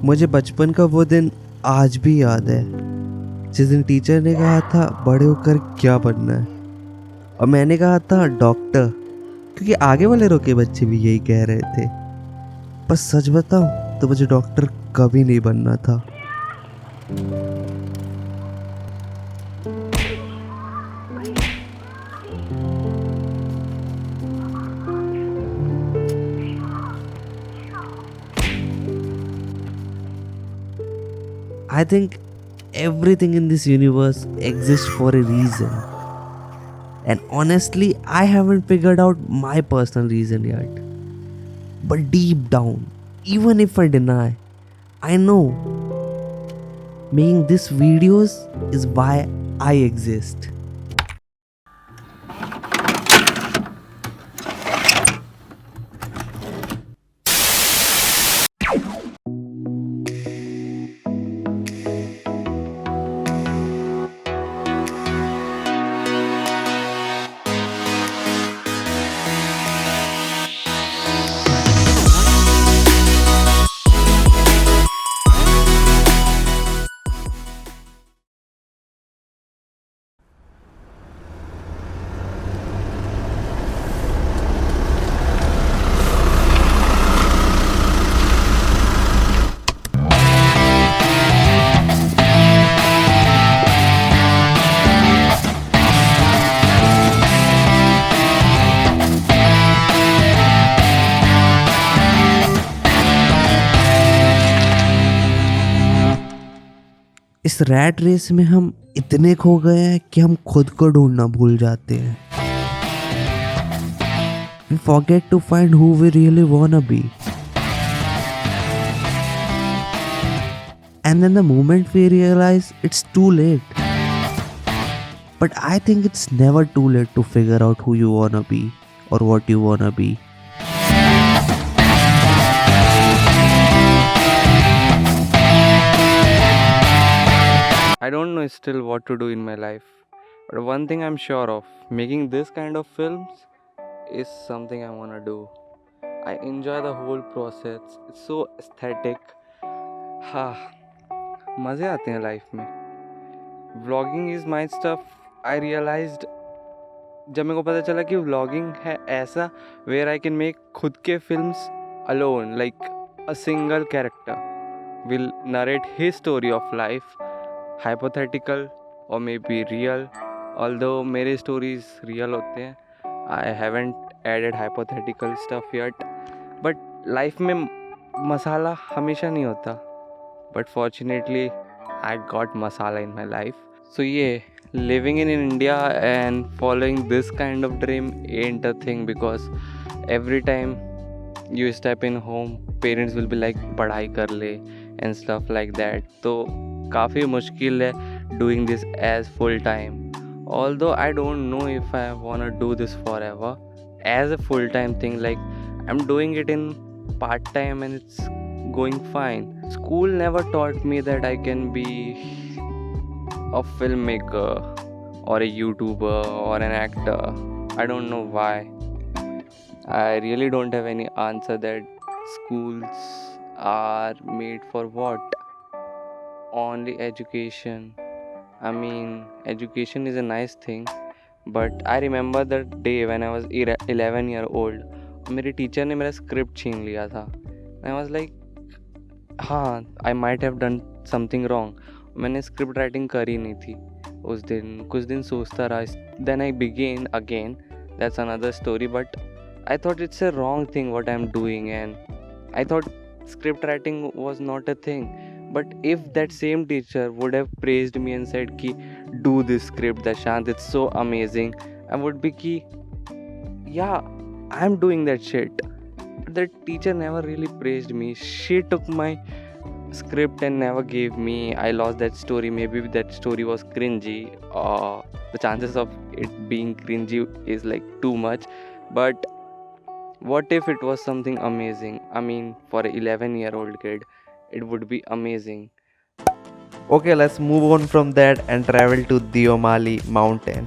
मुझे बचपन का वो दिन आज भी याद है, जिस दिन टीचर ने कहा था बड़े होकर क्या बनना है, और मैंने कहा था डॉक्टर, क्योंकि आगे वाले रो के बच्चे भी यही कह रहे थे। पर सच बताऊं तो मुझे डॉक्टर कभी नहीं बनना था। I think everything in this universe exists for a reason. And honestly, I haven't figured out my personal reason yet. But deep down, even if I deny, I know making these videos is why I exist. इस rat race में हम इतने खो गए हैं कि हम खुद को ढूंढना भूल जाते हैं। We forget to find who we really wanna be. And then the moment we realize it's too late. But I think it's never too late to figure out who you wanna be or what you wanna be. I don't know still what to do in my life, but one thing I'm sure of, making this kind of films is something I wanna do. I enjoy the whole process. It's so aesthetic. हाँ, मज़े आते हैं life में. Vlogging is my stuff. I realized जब मेरे को पता चला कि vlogging है ऐसा where I can make खुद के films alone, like a single character will narrate his story of life, hypothetical or maybe real, although मेरे stories real होते हैं. I haven't added hypothetical stuff yet, but life में मसाला हमेशा नहीं होता, but fortunately I got masala in my life. So yeah, living in India and following this kind of dream ain't a thing, because every time you step in home parents will be like पढ़ाई कर ले and stuff like that. तो काफ़ी मुश्किल है doing this as full time. Although I don't know if I wanna do this forever as a full time thing. Like I'm doing it in part time and it's going fine. School never taught me that I can be a filmmaker or a YouTuber or an actor. I don't know why. I really don't have any answer that schools are made for what. Only education. I mean, education is a nice thing, but I remember the day when I was 11 year old. मेरे teacher ने मेरा script छीन लिया था. I was like, हाँ, I might have done something wrong. मैंने script writing करी नहीं थी उस दिन. कुछ दिन सोचता रहा. Then I began again. That's another story. But I thought it's a wrong thing what I'm doing, and I thought script writing was not a thing. But if that same teacher would have praised me and said ki do this script Dashant, it's so amazing, I would be ki yeah, I'm doing that shit. But that teacher never really praised me. She took my script and never gave me. I lost that story. Maybe that story was cringy. The chances of it being cringy is like too much. But what if it was something amazing? I mean, for an 11-year-old kid, it would be amazing. Okay, let's move on from that and travel to Diomali mountain.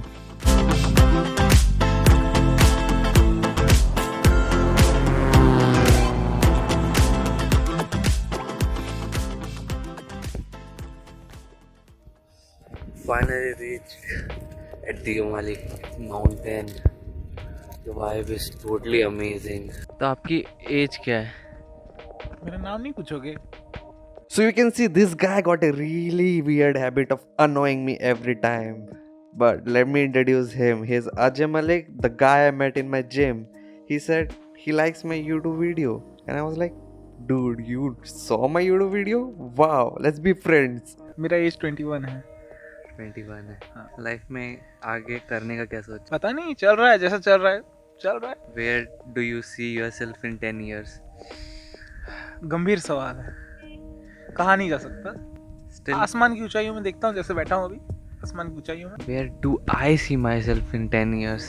finally reached at the Omali mountain. The vibe is totally amazing. तो आपकी as क्या है? मेरा नाम नहीं पूछोगे? So you can see this guy got a really weird habit of annoying me every time. But let me introduce him. He's Ajay Malik, the guy I met in my gym. He said he likes my YouTube video. And I was like, dude, you saw my YouTube video? Wow, let's be friends. मेरा as 21 है. 21 है. हाँ. Life में आगे करने का क्या सोच? पता नहीं, चल रहा है जैसा चल रहा है. Where do you see yourself in 10 years? गंभीर सवाल है, कहा नहीं जा सकता. Still, आसमान की ऊंचाइयों में देखता हूँ, जैसे बैठा हूँ अभी आसमान की ऊंचाइयों में. where do I see myself in 10 years?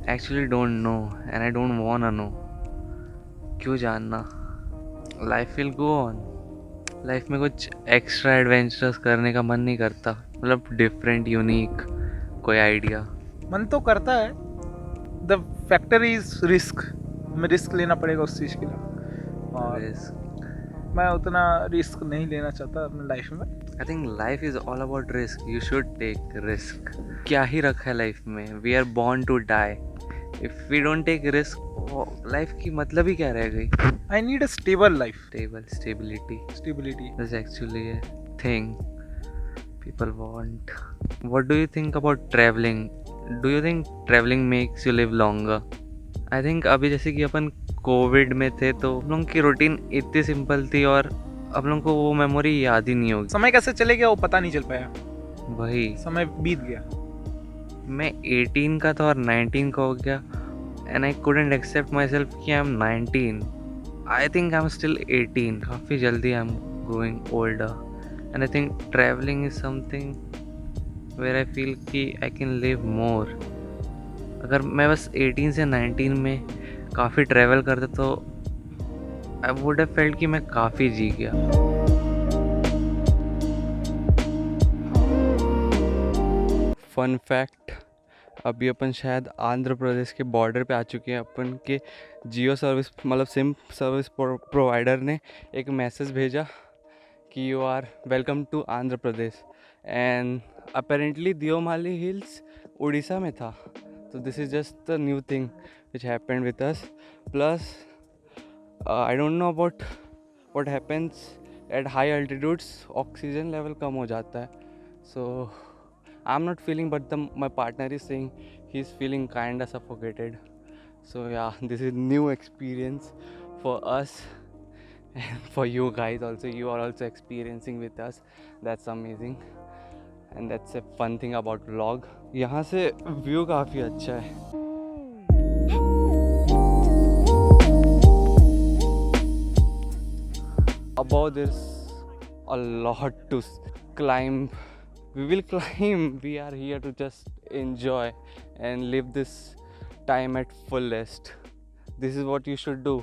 Actually don't know and I don't wanna know. क्यों जानना? Life will go on. Life में कुछ एक्स्ट्रा एडवेंचरस करने का मन नहीं करता, मतलब डिफरेंट यूनिक कोई आइडिया. मन तो करता है. The factor is risk. हमें रिस्क लेना पड़ेगा उस चीज़ के लिए, और मैं उतना रिस्क नहीं लेना चाहता अपनी लाइफ में. I think life is all about risk. You should take risk. क्या ही रखा है लाइफ में? We are born to die. If we don't take risk, life की मतलब ही क्या रह गई? I need a stable life. Stability stability is actually a thing people want. What do you think about traveling? Do you think traveling makes you live longer? I think अभी जैसे कि अपन Covid में थे तो हम लोगों की रूटीन इतनी सिंपल थी और अब लोगों को वो मेमोरी याद ही नहीं होगी. समय कैसे चले गया वो पता नहीं चल पाया. वही समय बीत गया. मैं 18 का था और 19 का हो गया and I couldn't accept myself कि I'm 19. I think I'm still 18. काफ़ी जल्दी I'm growing older and I think traveling is something where I feel कि I can live more. अगर मैं बस 18 से 19 में काफ़ी ट्रैवल करता तो I would have felt कि मैं काफ़ी जी गया. फन फैक्ट, अभी अपन शायद आंध्र प्रदेश के बॉर्डर पे आ चुके हैं. अपन के जियो सर्विस मतलब सिम सर्विस प्रोवाइडर ने एक मैसेज भेजा कि you are welcome to Andhra Pradesh. And apparently Deomali hills Orissa में था. तो this is just the new thing which happened with us. Plus I don't know about what happens at high altitudes. Oxygen level कम हो जाता है. सो I'm not feeling, but my partner is saying he's feeling kinda suffocated. So yeah, this is new experience for us and for you guys also. You are also experiencing with us. That's amazing, and that's a fun thing about vlog. यहाँ से view काफ़ी अच्छा है. Above there's a lot to climb. We will climb. We are here to just enjoy and live this time at fullest. This is what you should do.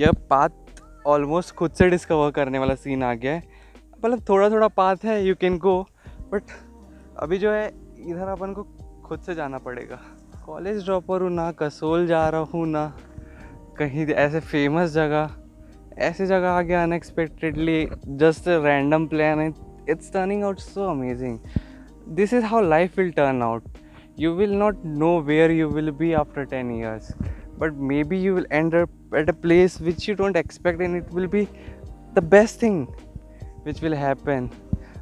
यह path almost खुद से discover करने वाला scene आ गया है. मतलब थोड़ा थोड़ा पाथ है, यू कैन गो, बट अभी जो है इधर अपन को खुद से जाना पड़ेगा. कॉलेज ड्रॉपर हूँ, ना कसोल जा रहा हूँ ना कहीं ऐसे फेमस जगह. ऐसी जगह आ गया unexpectedly, just random plan. It's turning out so amazing. This is how life will turn out. You will not know where you will be after 10 years, but maybe you will end up at a place which you don't expect, and it will be the best thing which will happen.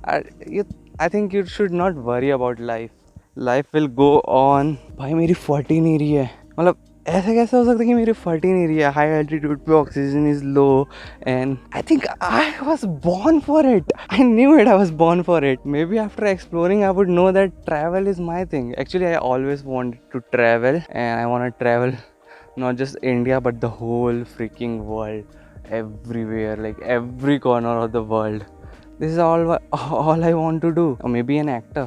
I think you should not worry about life. Life will go on. भाई मेरी फट ही नहीं रही है. मतलब ऐसा कैसे हो सकता है कि मेरी फट ही नहीं रही है? हाई एल्टीट्यूड पे oxygen is low and I think I was born for it. I knew it. I was born for it. Maybe after exploring I would know that travel is my thing. Actually I always wanted to travel and I want to travel not just India but the whole freaking world, everywhere, like every corner of the world. This is all I want to do. Or maybe an actor.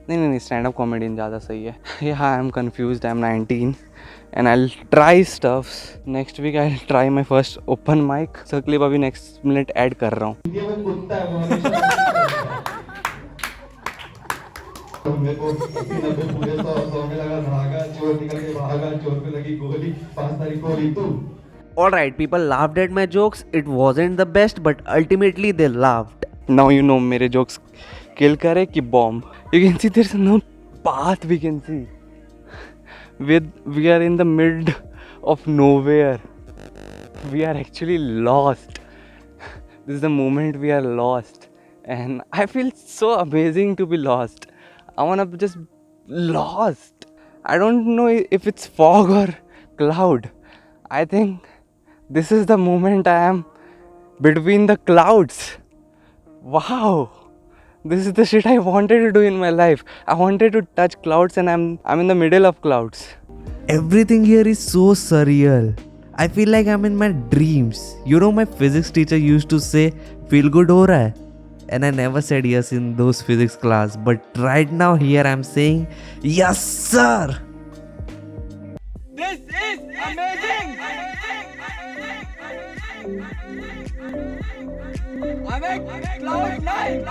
नहीं stand up comedian ज़्यादा सही है. Yeah, I'm confused. I'm 19 and I'll try stuffs. Next week I'll try my first open mic. So clip अभी next minute add कर रहा हूँ. मेरे को पूरे 100 में लगा धागा, चोर निकल के भागा, चोर पे लगी गोली, 5 तारीख को हुई तू. Alright, people laughed at my jokes. It wasn't the best, but ultimately they laughed. Now you know मेरे jokes kill kare ki bomb. You can see there's no path we can see. We are in the mid of nowhere. We are actually lost. This is the moment we are lost. And I feel so amazing to be lost. I wanna be just lost. I don't know if it's fog or cloud. I think this is the moment I am between the clouds. Wow. This is the shit I wanted to do in my life. I wanted to touch clouds and I'm in the middle of clouds. Everything here is so surreal. I feel like I'm in my dreams. You know, my physics teacher used to say, feel good ho raha hai? And I never said yes in those physics class. But right now here I'm saying, yes sir! This is amazing! I'm at cloud nine.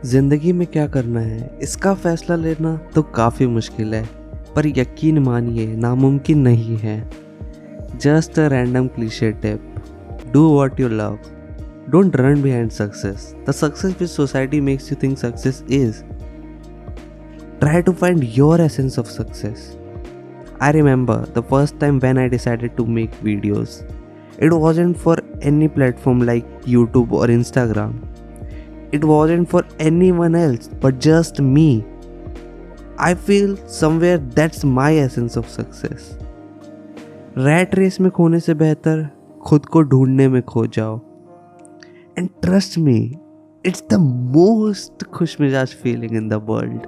जिंदगी में क्या करना है इसका फैसला लेना तो काफ़ी मुश्किल है, पर यकीन मानिए नामुमकिन नहीं है. Just a random cliché tip. Do what you love. Don't run behind success. The success which society makes you think success is. Try to find your essence of success. I remember the first time when I decided to make videos. It wasn't for any platform like YouTube or Instagram. It wasn't for anyone else but just me. I feel somewhere that's my essence of success. Rat race में खोने से बेहतर खुद को ढूंढने में खो जाओ. And trust me, it's the most खुश मिजाज feeling in the world.